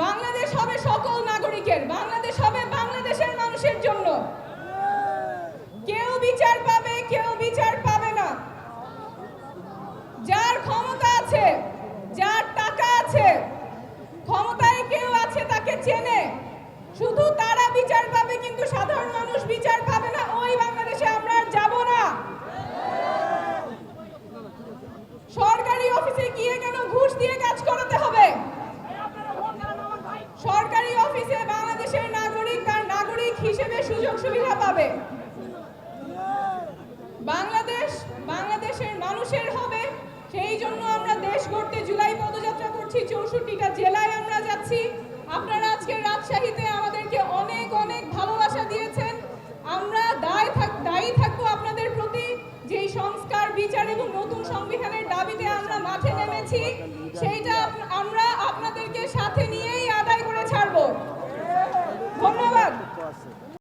বাংলাদেশ হবে সকল নাগরিকের, বাংলাদেশ হবে বাংলাদেশের মানুষের জন্য। কেউ বিচার পাবে, কেউ বিচার পাবে না। যার ক্ষমতা আছে, যার টাকা আছে, ক্ষমতায় কেউ আছে তাকে চেনে, শুধু তারা বিচার পাবে, কিন্তু সাধারণ মানুষ বিচার পাবে না। ওই বাংলাদেশে আমরা আর যাব না। সরকারি অফিসে গিয়ে কেন ঘুষ দিয়ে কাজ করাতে হবে? সরকারি অফিসে বাংলাদেশের নাগরিক তার নাগরিক হিসেবে সুযোগ সুবিধা পাবে। বাংলাদেশ বাংলাদেশের মানুষের হবে। সেই জন্য আমরা দেশ গড়তে জুলাই পদযাত্রা করছি। 64টা জেলায় আমরা যাচ্ছি। আপনারা আজকে রাজশাহীতে আমাদেরকে অনেক অনেক ভালোবাসা দিয়েছেন। আমরা দায়ী থাকবো আপনাদের প্রতি। যেই সংস্কার, বিচার এবং নতুন সংবিধানের দাবিতে আমরা মাঠে নেমেছি, সেইটা আমরা আপনাদেরকে সাথে নিয়েই আদায় করে ছাড়বো। ধন্যবাদ।